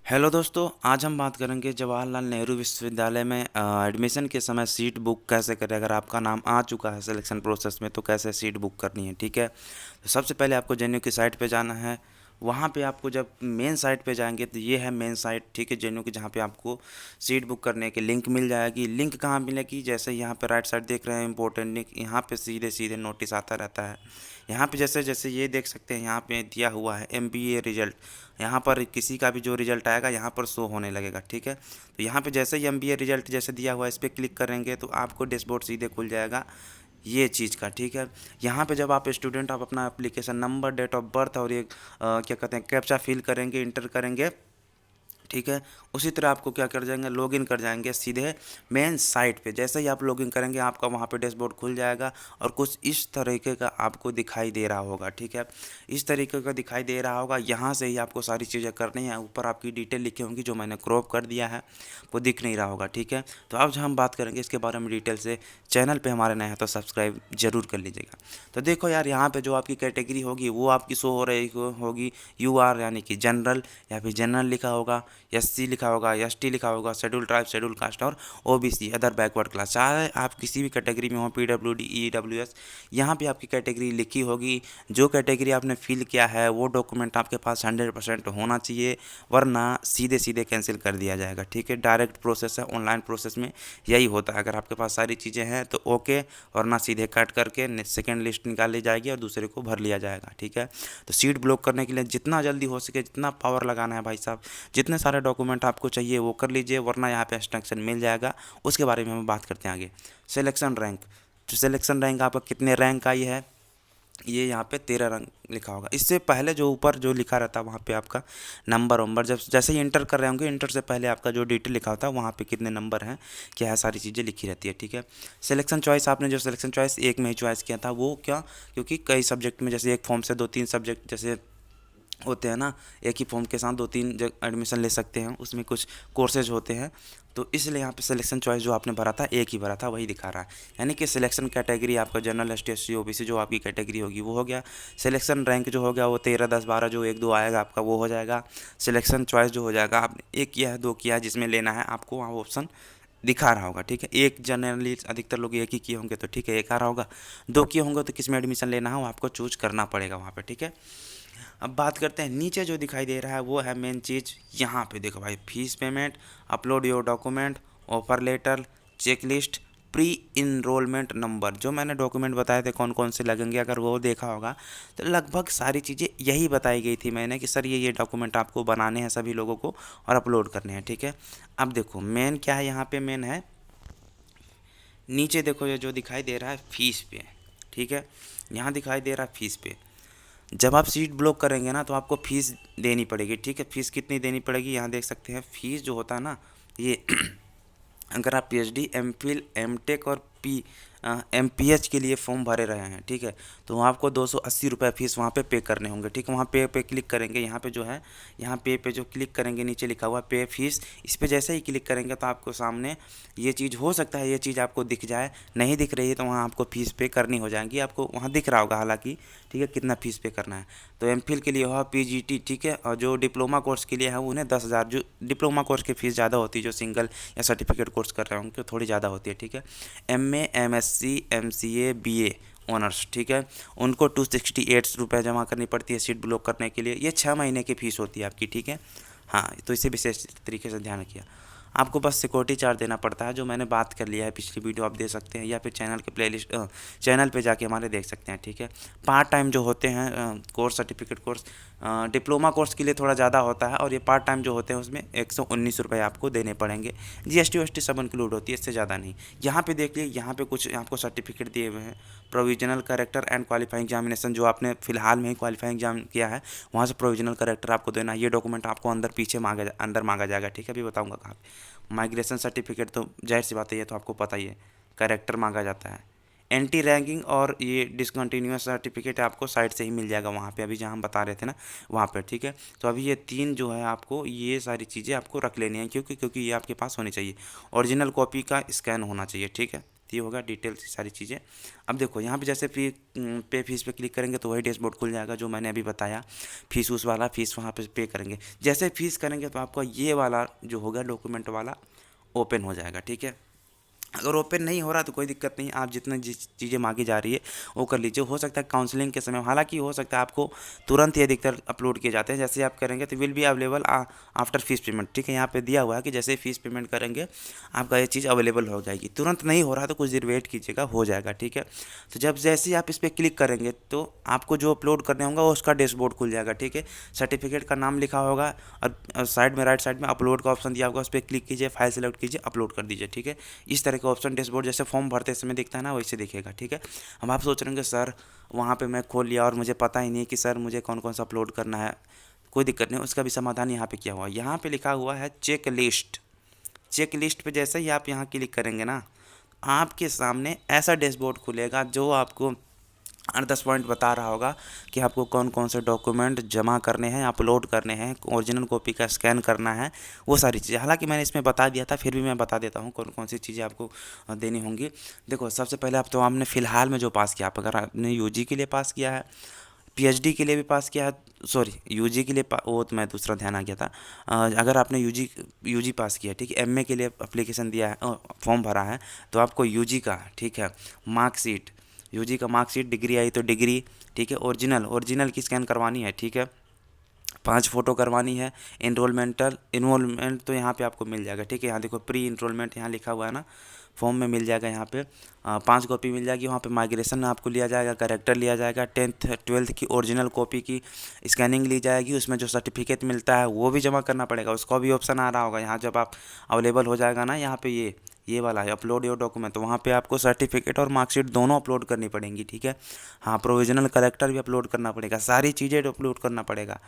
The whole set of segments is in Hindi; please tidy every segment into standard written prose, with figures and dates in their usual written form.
हेलो दोस्तों, आज हम बात करेंगे जवाहरलाल नेहरू विश्वविद्यालय में एडमिशन के समय सीट बुक कैसे करें। अगर आपका नाम आ चुका है सिलेक्शन प्रोसेस में तो कैसे सीट बुक करनी है, ठीक है। तो सबसे पहले आपको जेएनयू की साइट पे जाना है। वहाँ पे आपको जब मेन साइट पे जाएंगे तो ये है मेन साइट, ठीक है, जेएनयू की, जहाँ पे आपको सीट बुक करने की लिंक मिल जाएगी। लिंक कहाँ मिलेगी, जैसे यहाँ पे राइट साइड देख रहे हैं इंपॉर्टेंट लिंक, यहाँ पे सीधे सीधे नोटिस आता रहता है। यहाँ पे जैसे जैसे ये देख सकते हैं, यहाँ पे दिया हुआ है एमबीए रिजल्ट। यहाँ पर किसी का भी जो रिजल्ट आएगा यहाँ पर शो होने लगेगा, ठीक है। तो यहाँ पे जैसे ही एमबीए रिजल्ट जैसे दिया हुआ है इस पर क्लिक करेंगे तो आपको डैशबोर्ड सीधे खुल जाएगा ये चीज़ का, ठीक है। यहाँ पे जब आप स्टूडेंट, आप अपना application number, date of birth और ये क्या कहते हैं कैप्चा फिल करेंगे, इंटर करेंगे, ठीक है। उसी तरह आपको क्या कर जाएंगे, लॉगिन कर जाएंगे सीधे मेन साइट पे। जैसे ही आप लॉगिन करेंगे आपका वहाँ पे डैशबोर्ड खुल जाएगा और कुछ इस तरीके का आपको दिखाई दे रहा होगा, ठीक है। इस तरीके का दिखाई दे रहा होगा। यहाँ से ही आपको सारी चीज़ें करनी है। ऊपर आपकी डिटेल लिखी होंगी जो मैंने क्रॉप कर दिया है, वो दिख नहीं रहा होगा, ठीक है। तो अब हम बात करेंगे इसके बारे में डिटेल से। चैनल पे हमारे नए हैं तो सब्सक्राइब जरूर कर लीजिएगा। तो देखो यार, यहाँ पे जो आपकी कैटेगरी होगी वो आपकी शो हो रही होगी यूआर यानी कि जनरल, या फिर जनरल लिखा होगा, एससी लिखा होगा, एसटी लिखा होगा, शेड्यूल ट्राइब, शेड्यूल कास्ट और ओबीसी अदर बैकवर्ड क्लास। चाहे आप किसी भी कैटेगरी में हो, पीडब्ल्यूडी, ईडब्ल्यूएस, यहाँ पे आपकी कैटेगरी लिखी होगी। जो कैटेगरी आपने फिल किया है वो डॉक्यूमेंट आपके पास 100% होना चाहिए, वरना सीधे सीधे कैंसिल कर दिया जाएगा, ठीक है। डायरेक्ट प्रोसेस है, ऑनलाइन प्रोसेस में यही होता है। अगर आपके पास सारी चीज़ें हैं तो ओके, वरना सीधे कट करके सेकेंड लिस्ट निकाल ली जाएगी और दूसरे को भर लिया जाएगा, ठीक है। तो सीट ब्लॉक करने के लिए जितना जल्दी हो सके, जितना पावर लगाना है भाई साहब, जितने सारे डॉक्यूमेंट आपको चाहिए वो कर लीजिए, वरना यहाँ पे इंस्ट्रक्शन मिल जाएगा। उसके बारे में हम बात करते हैं आगे। सिलेक्शन रैंक, तो सिलेक्शन रैंक आपका कितने रैंक आई है, ये यहाँ पे 13 रंग लिखा होगा। इससे पहले जो ऊपर जो लिखा रहता है वहाँ पे आपका नंबर वंबर, जब जैसे ही इंटर कर रहे होंगे, इंटर से पहले आपका जो डिटेल लिखा होता है वहाँ पे कितने नंबर हैं, क्या है, सारी चीज़ें लिखी रहती है, ठीक है। सिलेक्शन चॉइस, आपने जो सिलेक्शन चॉइस एक में ही चॉइस किया था वो क्या, क्योंकि कई सब्जेक्ट में जैसे एक फॉर्म से 2-3 सब्जेक्ट जैसे होते हैं ना, एक ही फॉर्म के साथ 2-3 जगह एडमिशन ले सकते हैं, उसमें कुछ कोर्सेज होते हैं। तो इसलिए यहाँ पे सिलेक्शन चॉइस जो आपने भरा था एक ही भरा था, वही दिखा रहा है। यानी कि सिलेक्शन कैटेगरी आपका जनरल, एसटी, एससी, ओबीसी जो आपकी कैटेगरी होगी वो हो गया। सिलेक्शन रैंक जो हो गया वो 13, 10, 12 जो 1-2 आएगा आपका वो हो जाएगा। सिलेक्शन चॉइस जो हो जाएगा, आपने एक किया है, 2 किया है, जिसमें लेना है आपको वहाँ ऑप्शन दिखा रहा होगा, ठीक है। एक जनरली अधिकतर लोग एक ही किए होंगे तो ठीक है, एक आ रहा होगा। 2 किए होंगे तो किस में एडमिशन लेना है वो आपको चूज करना पड़ेगा वहाँ पे, ठीक है। अब बात करते हैं नीचे जो दिखाई दे रहा है वो है मेन चीज़। यहाँ पे देखो भाई, fees payment, upload your document, offer letter, checklist, pre enrolment number. जो मैंने डॉक्यूमेंट बताए थे कौन कौन से लगेंगे, अगर वो देखा होगा तो लगभग सारी चीज़ें यही बताई गई थी मैंने कि सर ये डॉक्यूमेंट आपको बनाने हैं सभी लोगों को और अपलोड करने हैं, ठीक है। अब देखो मेन क्या है, यहाँ पे मेन है, नीचे देखो ये जो दिखाई दे रहा है फीस पे, ठीक है। यहाँ दिखाई दे रहा है फीस पे। जब आप सीट ब्लॉक करेंगे ना तो आपको फ़ीस देनी पड़ेगी, ठीक है। फ़ीस कितनी देनी पड़ेगी, यहाँ देख सकते हैं। फ़ीस जो होता है ना ये अगर आप पीएचडी, एमफिल, एमटेक और एमपीएच के लिए फॉर्म भरे रहे हैं, ठीक है, तो आपको 280 रुपये फ़ीस वहाँ पे करने होंगे, ठीक है। वहाँ पे क्लिक करेंगे, यहाँ पे जो है, यहाँ पे जो क्लिक करेंगे नीचे लिखा हुआ पे फीस, इस पर जैसे ही क्लिक करेंगे तो आपको सामने ये चीज़, हो सकता है ये चीज़ आपको दिख जाए, नहीं दिख रही है तो वहाँ आपको फ़ीस पे करनी हो जाएगी। आपको वहाँ दिख रहा होगा हालांकि, ठीक है, कितना फ़ीस पे करना है। तो एमफिल के लिए हुआ पीजीटी, ठीक है, और जो डिप्लोमा कोर्स के लिए है उन्हें 10,000, जो डिप्लोमा कोर्स की फ़ीस ज़्यादा होती है, जो सिंगल या सर्टिफिकेट कोर्स कर रहे होंगे तो थोड़ी ज़्यादा होती है, ठीक है। MA, MSc, MCA, BA honours, ठीक है, उनको 268 रुपये जमा करनी पड़ती है सीट ब्लॉक करने के लिए। ये 6 महीने की फ़ीस होती है आपकी, ठीक है। हाँ, तो इसे विशेष तरीके से ध्यान रखिए। आपको बस सिक्योरिटी चार्ज देना पड़ता है, जो मैंने बात कर लिया है पिछली वीडियो, आप दे सकते हैं, या फिर चैनल के प्लेलिस्ट, चैनल पे जाके हमारे देख सकते हैं, ठीक है। पार्ट टाइम जो होते हैं course, certificate course, diploma course के लिए थोड़ा ज़्यादा होता है, और ये पार्ट टाइम जो होते हैं उसमें 119 रुपये आपको देने पड़ेंगे। जीएसटी वीएसटी सब इंक्लूड होती है, इससे ज़्यादा नहीं। यहाँ पे देख लीजिए, यहाँ पे कुछ आपको सर्टिफिकेट दिए हुए हैं। Provisional character and qualifying examination, जो आपने फिलहाल में ही क्वालिफाइंग एग्जाम किया है वहाँ से प्रोविजनल करेक्टर आपको देना है। ये डॉक्यूमेंट आपको अंदर मांगा जाएगा, ठीक है, अभी बताऊँगा कहाँ पे। माइग्रेशन सर्टिफिकेट तो जाहिर सी बात है, ये तो आपको पता ही है, करेक्टर मांगा जाता है। एंटी रैंकिंग और ये डिसकंटिन्यूअस सर्टिफिकेट आपको साइट से ही मिल जाएगा वहाँ पे, अभी जहाँ हम बता रहे थे ना वहाँ पे, ठीक है। तो अभी ये 3 जो है आपको ये सारी चीज़ें आपको रख लेनी है, क्योंकि ये आपके पास होनी चाहिए। ओरिजिनल कॉपी का स्कैन होना चाहिए, ठीक है। ये होगा डिटेल से सारी चीज़ें। अब देखो यहाँ पे जैसे पे फीस पे क्लिक करेंगे तो वही डैशबोर्ड खुल जाएगा जो मैंने अभी बताया, फीस उस वाला फीस वहाँ पे करेंगे। जैसे फीस करेंगे तो आपका ये वाला जो होगा डॉक्यूमेंट वाला ओपन हो जाएगा, ठीक है। अगर ओपन नहीं हो रहा तो कोई दिक्कत नहीं, आप जितने जिस चीज़ें मांगी जा रही है वो कर लीजिए। हो सकता है काउंसलिंग के समय, हालांकि हो सकता है आपको तुरंत ही अधिकतर अपलोड किए जाते हैं। जैसे आप करेंगे तो will be available after fees payment, ठीक है। यहाँ पे दिया हुआ है कि जैसे फीस पेमेंट करेंगे आपका ये चीज़ अवेलेबल हो जाएगी। तुरंत नहीं हो रहा तो कुछ देर वेट कीजिएगा, हो जाएगा, ठीक है। तो जब जैसे ही आप इस पर क्लिक करेंगे तो आपको जो अपलोड करने होगा उसका डैशबोर्ड खुल जाएगा, ठीक है। सर्टिफिकेट का नाम लिखा होगा और साइड में राइट साइड में अपलोड का ऑप्शन दिया होगा, उस पर क्लिक कीजिए, फाइल सेलेक्ट कीजिए, अपलोड कर दीजिए, ठीक है। इस तरह का ऑप्शन डैशबोर्ड जैसे फॉर्म भरते समय दिखता है ना वैसे दिखेगा, ठीक है। अब आप सोच रहे होंगे सर वहाँ पे मैं खोल लिया और मुझे पता ही नहीं कि सर मुझे कौन कौन सा अपलोड करना है। कोई दिक्कत नहीं, उसका भी समाधान यहाँ पे किया हुआ है। यहाँ पे लिखा हुआ है चेक लिस्ट। चेक लिस्ट पे जैसे ही आप यहाँ क्लिक करेंगे ना आपके सामने ऐसा डैशबोर्ड खुलेगा जो आपको 8-10 पॉइंट बता रहा होगा कि आपको कौन कौन से डॉक्यूमेंट जमा करने हैं, अपलोड करने हैं, ओरिजिनल कॉपी का स्कैन करना है, वो सारी चीज़ें। हालांकि मैंने इसमें बता दिया था, फिर भी मैं बता देता हूँ कौन कौन सी चीज़ें आपको देनी होंगी। देखो सबसे पहले आप तो आपने फ़िलहाल में जो पास किया, आप अगर आपने यूजी के लिए पास किया है, पीएचडी के लिए भी पास किया है, सॉरी यूजी के लिए वो तो मैं दूसरा ध्यान आ गया था। अगर आपने यूजी पास किया, ठीक है, एमए के लिए एप्लीकेशन दिया है, फॉर्म भरा है, तो आपको यूजी का, ठीक है, मार्कशीट, यूजी का मार्कशीट, डिग्री आई तो डिग्री, ठीक है, ओरिजिनल की स्कैन करवानी है, ठीक है। 5 फ़ोटो करवानी है। इनरोलमेंट तो यहाँ पे आपको मिल जाएगा, ठीक है। यहाँ देखो प्री इनरोलमेंट यहाँ लिखा हुआ है ना, फॉर्म में मिल जाएगा। यहाँ पे 5 कॉपी मिल जाएगी। वहाँ पे माइग्रेशन में आपको लिया जाएगा, करेक्टर लिया जाएगा, 10th 12th की ओरिजिनल कॉपी की स्कैनिंग ली जाएगी। उसमें जो सर्टिफिकेट मिलता है वो भी जमा करना पड़ेगा, उसका भी ऑप्शन आ रहा होगा यहाँ। जब आप अवेलेबल हो जाएगा ना यहाँ पे ये वाला है अपलोड योर डॉक्यूमेंट, तो वहाँ पे आपको सर्टिफिकेट और मार्कशीट दोनों अपलोड करनी पड़ेंगी, ठीक है। हाँ, प्रोविजनल करेक्टर भी अपलोड करना पड़ेगा, सारी चीज़ें अपलोड करना पड़ेगा,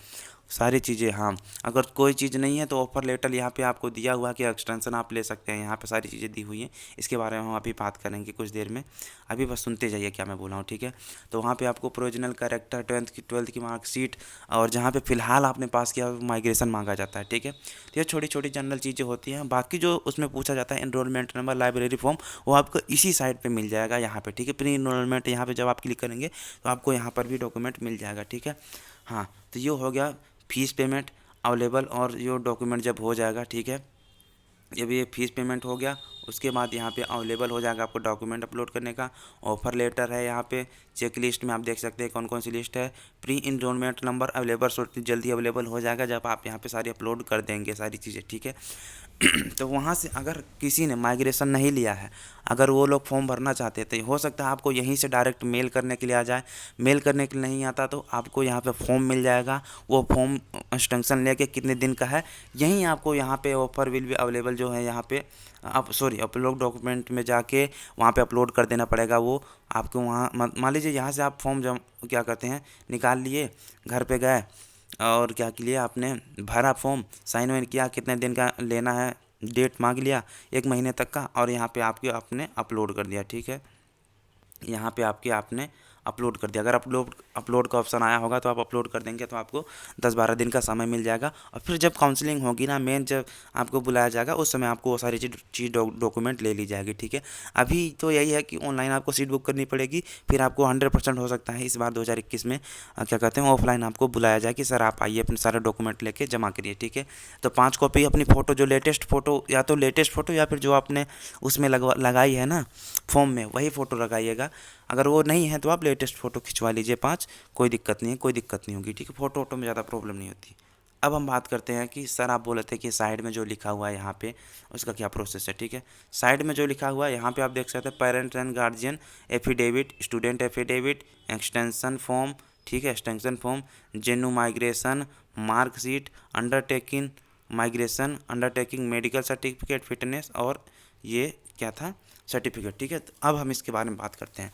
सारी चीज़ें। हाँ, अगर कोई चीज़ नहीं है तो ऑफर लेटर यहाँ पे आपको दिया हुआ कि एक्सटेंशन आप ले सकते हैं, यहाँ पे सारी चीज़ें दी हुई हैं। इसके बारे में हम अभी बात करेंगे कुछ देर में, अभी बस सुनते जाइए क्या मैं बोल रहा हूँ, ठीक है। तो वहाँ पे आपको प्रोविजनल करेक्टर, 12th की मार्कशीट, और जहाँ पे फ़िलहाल आपने पास किया माइग्रेशन मांगा जाता है, ठीक है। तो ये छोटी छोटी जनरल चीज़ें होती हैं। बाकी जो उसमें पूछा जाता है एनरोलमेंट नंबर, लाइब्रेरी फॉर्म, वो आपको इसी साइट पे मिल जाएगा यहाँ पे, ठीक है। प्री इनरोलमेंट यहाँ पे जब आप क्लिक करेंगे तो आपको यहाँ पर भी डॉक्यूमेंट मिल जाएगा, ठीक है। हाँ, तो ये हो गया फीस पेमेंट अवेलेबल, और ये डॉक्यूमेंट जब हो जाएगा, ठीक है। जब ये फीस पेमेंट हो गया उसके बाद यहाँ पे अवेलेबल हो जाएगा आपको डॉक्यूमेंट अपलोड करने का। ऑफर लेटर है यहाँ पे, चेक लिस्ट में आप देख सकते हैं कौन कौन सी लिस्ट है। प्री इनरोलमेंट नंबर अवेलेबल, जल्दी अवेलेबल हो जाएगा जब आप यहाँ पे सारी अपलोड कर देंगे सारी चीज़ें, ठीक है। तो वहाँ से अगर किसी ने माइग्रेशन नहीं लिया है, अगर वो लोग फॉर्म भरना चाहते थे, हो सकता है आपको यहीं से डायरेक्ट मेल करने के लिए आ जाए। मेल करने के लिए नहीं आता तो आपको यहाँ पे फॉर्म मिल जाएगा, वो फॉर्म एक्सटेंशन लेके कितने दिन का है, यहीं आपको यहाँ पे ऑफर विल भी अवेलेबल जो है यहाँ पे आप अपलोड डॉक्यूमेंट में जाके वहाँ पे अपलोड कर देना पड़ेगा। वो आपको वहाँ मान लीजिए यहाँ से आप फॉर्म क्या करते हैं निकाल लिए, घर पे गए और क्या किया आपने भरा फॉर्म, साइन वाइन किया, कितने दिन का लेना है, डेट मांग लिया 1 महीने तक का, और यहाँ पे आपके आपने अपलोड कर दिया, ठीक है। यहाँ पे आपने अपलोड कर दिया। अगर अपलोड का ऑप्शन आया होगा तो आप अपलोड कर देंगे तो आपको 10-12 दिन का समय मिल जाएगा। और फिर जब काउंसलिंग होगी ना, मेन जब आपको बुलाया जाएगा उस समय आपको वो सारी चीज़ डॉक्यूमेंट ले ली जाएगी, ठीक है। अभी तो यही है कि ऑनलाइन आपको सीट बुक करनी पड़ेगी, फिर आपको 100% हो सकता है इस बार 2021 में क्या कहते हैं ऑफलाइन आपको बुलाया जाए कि सर आप आइए अपने सारे डॉक्यूमेंट लेके जमा करिए, ठीक है। तो 5 कॉपी अपनी फ़ोटो, जो लेटेस्ट फ़ोटो, या तो लेटेस्ट फ़ोटो या फिर जो आपने उसमें लगाई है ना फॉर्म में, वही फ़ोटो लगाइएगा। अगर वो नहीं है तो आप लेटेस्ट फ़ोटो खिंचवा लीजिए 5, कोई दिक्कत नहीं है, कोई दिक्कत नहीं होगी, ठीक है। फ़ोटो वोटो में ज़्यादा प्रॉब्लम नहीं होती। अब हम बात करते हैं कि सर आप बोले थे कि साइड में जो लिखा हुआ है यहाँ पे उसका क्या प्रोसेस है, ठीक है। साइड में जो लिखा हुआ है यहाँ पे आप देख सकते हैं parent and guardian affidavit, student affidavit, extension form, ठीक है, extension form, genuine migration, marksheet, undertaking migration, undertaking medical certificate fitness, और ये क्या था सर्टिफिकेट, ठीक है। तो अब हम इसके बारे में बात करते हैं।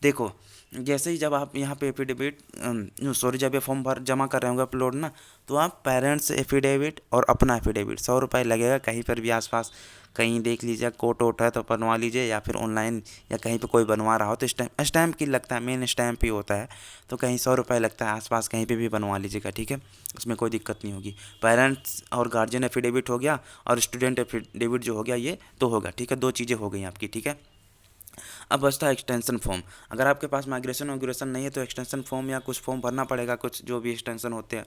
देखो, जैसे ही जब आप यहाँ पे एफिडेविट सॉरी जब ये फॉर्म भर जमा कर रहे होंगे अपलोड ना, तो आप पेरेंट्स एफिडेविट और अपना एफिडेविट 100 रुपये लगेगा। कहीं पर भी आसपास कहीं देख लीजिए, कोर्ट वोट है तो बनवा लीजिए, या फिर ऑनलाइन या कहीं पे कोई बनवा रहा हो तो स्टैम्प की लगता है, मेन स्टैम्प ही होता है, तो कहीं 100 रुपये लगता है, आसपास कहीं पे भी बनवा लीजिएगा, ठीक है। उसमें कोई दिक्कत नहीं होगी। पेरेंट्स और गार्जियन एफिडेविट हो गया, और स्टूडेंट एफिडेविट जो हो गया, ये तो होगा, ठीक है। 2 चीज़ें हो गई आपकी, ठीक है। अब बचता है एक्सटेंशन फॉर्म। अगर आपके पास माइग्रेशन वाइग्रेशन नहीं है तो एक्सटेंशन फॉर्म या कुछ फॉर्म भरना पड़ेगा, कुछ जो भी एक्सटेंशन होते हैं,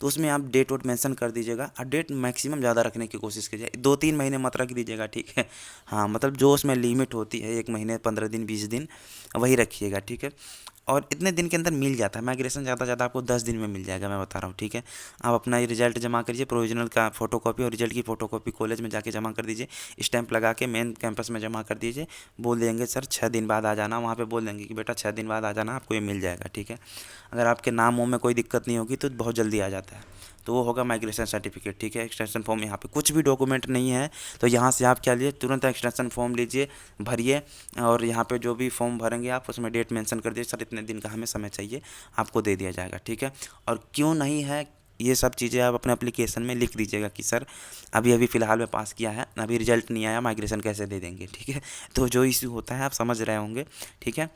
तो उसमें आप डेट वोट मेंशन कर दीजिएगा, और डेट मैक्सिमम ज़्यादा रखने की कोशिश कीजिए, 2-3 महीने मत रख दीजिएगा, ठीक है। हाँ, मतलब जो उसमें लिमिट होती है 1 महीने 15 दिन 20 दिन, वही रखिएगा, ठीक है। और इतने दिन के अंदर मिल जाता है माइग्रेशन, ज़्यादा से ज़्यादा आपको 10 दिन में मिल जाएगा, मैं बता रहा हूँ, ठीक है। आप अपना ये रिजल्ट जमा करिए, प्रोविजनल का फोटोकॉपी और रिजल्ट की फ़ोटोकॉपी कॉलेज में जाके जमा कर दीजिए, स्टैंप लगा के मेन कैंपस में जमा कर दीजिए। बोल देंगे सर 6 दिन बाद आ जाना, वहाँ पे बोल देंगे कि बेटा 6 दिन बाद आ जाना, आपको ये मिल जाएगा, ठीक है। अगर आपके नाम वाम में कोई दिक्कत नहीं होगी तो बहुत जल्दी आ जाता है, तो वो होगा माइग्रेशन सर्टिफिकेट, ठीक है। एक्सटेंशन फॉर्म यहाँ पे कुछ भी डॉक्यूमेंट नहीं है, तो यहाँ से आप क्या लीजिए, तुरंत एक्सटेंशन फॉर्म लीजिए, भरिए, और यहाँ पे जो भी फॉर्म भरेंगे आप उसमें डेट मेंशन कर दीजिए, सर इतने दिन का हमें समय चाहिए, आपको दे दिया जाएगा, ठीक है। और क्यों नहीं है, ये सब चीज़ें आप अपने एप्लीकेशन में लिख दीजिएगा कि सर अभी अभी फ़िलहाल में पास किया है, अभी रिजल्ट नहीं आया, माइग्रेशन कैसे दे देंगे, ठीक है। तो जो इशू होता है आप समझ रहे होंगे, ठीक है।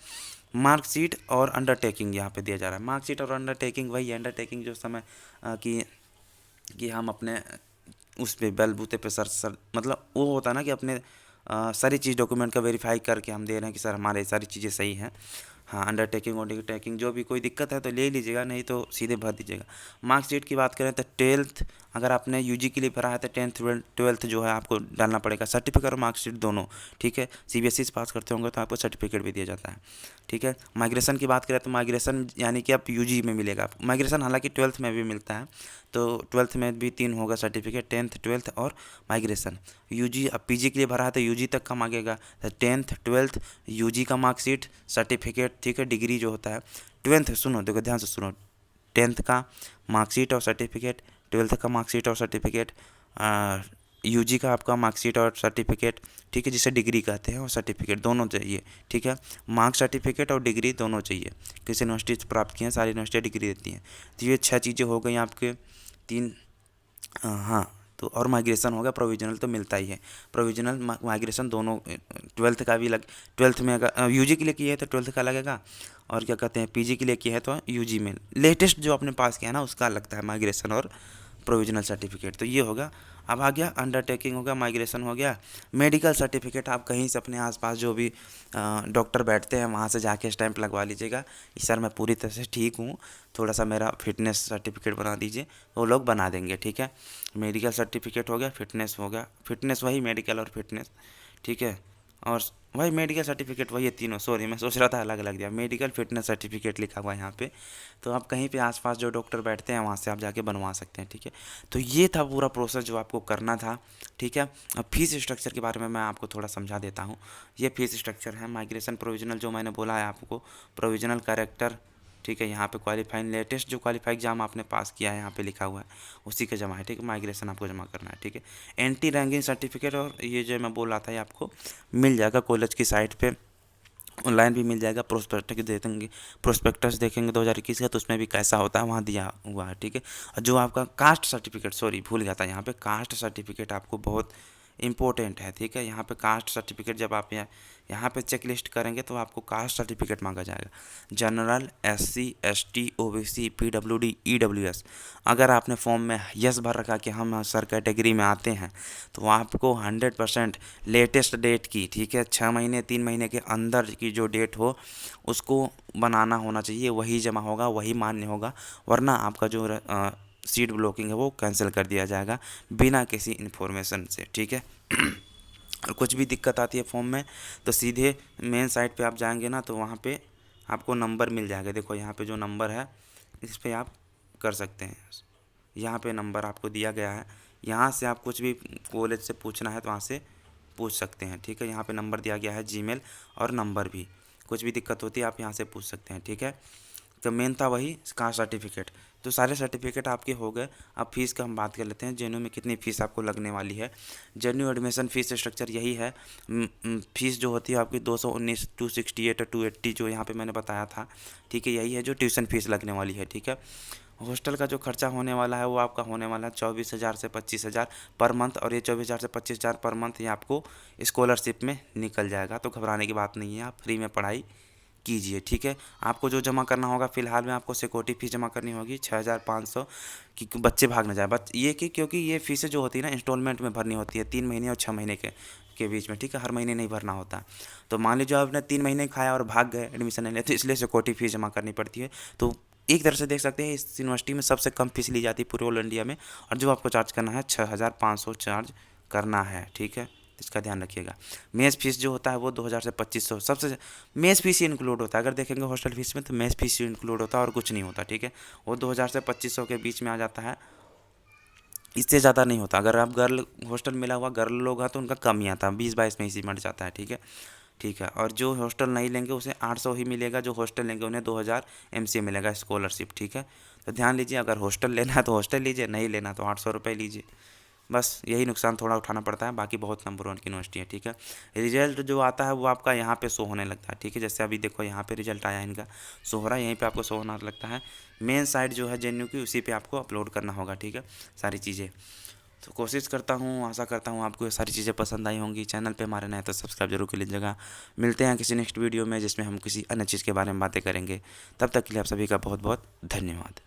मार्कशीट और अंडरटेकिंग यहाँ पे दिया जा रहा है। मार्कशीट और अंडरटेकिंग वही है, अंडरटेकिंग जो समय कि हम अपने उस पे बलबूते पे सर मतलब वो होता है ना कि अपने सारी चीज़ डॉक्यूमेंट का वेरीफाई करके हम दे रहे हैं कि सर हमारे सारी चीज़ें सही हैं। हाँ, अंडरटेकिंग अंडरटेकिंग जो भी कोई दिक्कत है तो ले लीजिएगा, नहीं तो सीधे भर दीजिएगा। मार्कशीट की बात करें तो 12th, अगर आपने यूजी के लिए भरा है तो 10th 12th जो है आपको डालना पड़ेगा, सर्टिफिकेट और मार्कशीट दोनों, ठीक है। सीबीएसई से पास करते होंगे तो आपको सर्टिफिकेट भी दिया जाता है, ठीक है। माइग्रेशन की बात करें तो माइग्रेशन यानी कि आप यूजी में मिलेगा आपको माइग्रेशन, हालांकि 12th में भी मिलता है, तो 12th में भी 3 होगा सर्टिफिकेट, 10th 12th और माइग्रेशन। यूजी अब पीजी के लिए भरा है तो यूजी तक का मांगेगा, तो 10th 12th यूजी का मार्कशीट सर्टिफिकेट, ठीक है। डिग्री जो होता है 12th, सुनो देखो ध्यान से सुनो, 10th का मार्कशीट और सर्टिफिकेट, 12th का मार्कशीट और सर्टिफिकेट, यूजी का आपका मार्कशीट और सर्टिफिकेट, ठीक है, जिसे डिग्री कहते हैं, और सर्टिफिकेट दोनों चाहिए, ठीक है। मार्क्स सर्टिफिकेट और डिग्री दोनों चाहिए, किसी यूनिवर्सिटी से प्राप्त किए हैं, सारी यूनिवर्सिटी डिग्री देती हैं। तो ये 6 चीज़ें हो गई आपके, 3। हाँ, तो और माइग्रेशन हो गया, प्रोविजनल तो मिलता ही है, प्रोविजनल माइग्रेशन दोनों। 12th का भी 12th में अगर यूजी के लिए किया है तो 12th का लगेगा, और क्या कहते हैं पीजी के लिए किया है तो यूजी में लेटेस्ट जो आपने पास किया है ना उसका लगता है माइग्रेशन और प्रोविजनल सर्टिफिकेट। तो ये होगा। अब आ गया अंडरटेकिंग हो गया, माइग्रेशन हो गया। मेडिकल सर्टिफिकेट आप कहीं से अपने आसपास जो भी डॉक्टर बैठते हैं वहाँ से जाके स्टैंप लगवा लीजिएगा कि सर मैं पूरी तरह से ठीक हूँ, थोड़ा सा मेरा फिटनेस सर्टिफिकेट बना दीजिए, वो लोग बना देंगे, ठीक है। मेडिकल सर्टिफिकेट हो गया, फिटनेस हो गया, फिटनेस वही मेडिकल और फिटनेस, ठीक है। और वही मेडिकल सर्टिफिकेट वही है तीनों, सॉरी मैं सोच रहा था अलग अलग दिया, मेडिकल फिटनेस सर्टिफिकेट लिखा हुआ है यहाँ पे। तो आप कहीं पे आसपास जो डॉक्टर बैठते हैं वहाँ से आप जाके बनवा सकते हैं, ठीक है। तो ये था पूरा प्रोसेस जो आपको करना था, ठीक है। अब फीस स्ट्रक्चर के बारे में मैं आपको थोड़ा समझा देता हूँ। ये फीस स्ट्रक्चर है माइग्रेशन प्रोविजनल, जो मैंने बोला है आपको, प्रोविजनल कैरेक्टर, ठीक है। यहाँ पे क्वालिफाइंग लेटेस्ट जो क्वालिफाई एग्जाम आपने पास किया है यहाँ पे लिखा हुआ है उसी का जमा है, ठीक है। माइग्रेशन आपको जमा करना है, ठीक है। एंटी रैंकिंग सर्टिफिकेट, और ये जो मैं बोल रहा था ये आपको मिल जाएगा कॉलेज की साइट पे, ऑनलाइन भी मिल जाएगा। प्रोस्पेक्टस दे देंगे, प्रोस्पेक्टस देखेंगे 2021 का, तो उसमें भी कैसा होता है वहाँ दिया हुआ है, ठीक है। और जो आपका कास्ट सर्टिफिकेट, सॉरी भूल गया था, यहाँ पे कास्ट सर्टिफिकेट आपको बहुत इंपॉर्टेंट है, ठीक है। यहाँ पे कास्ट सर्टिफिकेट जब आप यहाँ पे चेक लिस्ट करेंगे तो आपको कास्ट सर्टिफिकेट मांगा जाएगा। General, SC, ST, OBC, PWD, EWS, अगर आपने फॉर्म में यस भर रखा कि हम सर कैटेगरी में आते हैं, तो आपको 100% लेटेस्ट डेट की, ठीक है, 6 महीने 3 महीने के अंदर की जो डेट हो उसको बनाना होना चाहिए, वही जमा होगा, वही मान्य होगा, वरना आपका जो सीट ब्लॉकिंग है वो कैंसिल कर दिया जाएगा बिना किसी इन्फॉर्मेशन से, ठीक है। और कुछ भी दिक्कत आती है फॉर्म में तो सीधे मेन साइट पे आप जाएंगे ना, तो वहाँ पे आपको नंबर मिल जाएगा। देखो यहाँ पे जो नंबर है इस पे आप कर सकते हैं, यहाँ पे नंबर आपको दिया गया है, यहाँ से आप कुछ भी कॉलेज से पूछना है तो वहाँ से पूछ सकते हैं, ठीक है। यहाँ पे नंबर दिया गया है जीमेल और नंबर भी, कुछ भी दिक्कत होती है आप यहाँ से पूछ सकते हैं, ठीक है। एक मेन था वही कास्ट सर्टिफिकेट। तो सारे सर्टिफिकेट आपके हो गए। अब फीस का हम बात कर लेते हैं, जेएनयू में कितनी फ़ीस आपको लगने वाली है। जेएनयू एडमिशन फ़ीस स्ट्रक्चर यही है। फ़ीस जो होती है आपकी 219, 268 और 280 जो यहाँ पे मैंने बताया था, ठीक है, यही है जो ट्यूशन फ़ीस लगने वाली है, ठीक है। हॉस्टल का जो खर्चा होने वाला है वो आपका होने वाला है 24,000 से 25,000 पर मंथ, और ये 24,000 से 25,000 पर मंथ ये आपको स्कॉलरशिप में निकल जाएगा। तो घबराने की बात नहीं है, आप फ्री में पढ़ाई कीजिए, ठीक है। आपको जो जमा करना होगा फिलहाल में, आपको सिक्योरिटी फीस जमा करनी होगी 6,500, कि बच्चे भाग ना जाए। बच ये कि क्योंकि ये फीसें जो होती है ना इंस्टॉलमेंट में भरनी होती है, 3 महीने और 6 महीने के बीच में, ठीक है, हर महीने नहीं भरना होता। तो मान लीजिए आपने 3 महीने खाया और भाग गए एडमिशन नहीं ले, तो इसलिए सिक्योरिटी फीस जमा करनी पड़ती है। तो एक तरह से देख सकते हैं इस यूनिवर्सिटी में सबसे कम फीस ली जाती है पूरे ऑल इंडिया में, और जो आपको चार्ज करना है 6,500 चार्ज करना है, ठीक है। इसका ध्यान रखिएगा। मेस फीस जो होता है वो 2,000 से 2,500, सबसे मेस फीस ही इंक्लूड होता है। अगर देखेंगे हॉस्टल फीस में तो मेस फीस ही इंक्लूड होता है और कुछ नहीं होता, ठीक है। वो 2,000 से 2,500 के बीच में आ जाता है, इससे ज़्यादा नहीं होता। अगर आप गर्ल हॉस्टल मिला हुआ गर्ल लोग हैं तो उनका कम ही आता है, 20-22 में इसी मर जाता है, ठीक है। ठीक है, और जो हॉस्टल नहीं लेंगे उसे 800 ही मिलेगा, जो हॉस्टल लेंगे उन्हें 2,000 एमसीए मिलेगा स्कॉलरशिप, ठीक है। तो ध्यान लीजिए, अगर हॉस्टल लेना है तो हॉस्टल लीजिए, नहीं लेना तो 800 रुपये लीजिए। बस यही नुकसान थोड़ा उठाना पड़ता है, बाकी बहुत नंबर 1 की यूनिवर्सिटी है, ठीक है। रिजल्ट जो आता है वो आपका यहाँ पे शो होने लगता है, ठीक है। जैसे अभी देखो यहाँ पे रिजल्ट आया इनका, शो हो रहा है, यहीं पे आपको शो होना लगता है। मेन साइट जो है जेएनयू की, उसी पे आपको अपलोड करना होगा, ठीक है, सारी चीज़ें। तो कोशिश करता हूँ, आशा करता हूँ आपको ये सारी चीज़ें पसंद आई होंगी। चैनल पे हमारे नए तो सब्सक्राइब जरूर कर लीजिएगा। मिलते हैं किसी नेक्स्ट वीडियो में जिसमें हम किसी अन्य चीज़ के बारे में बातें करेंगे। तब तक के लिए आप सभी का बहुत बहुत धन्यवाद।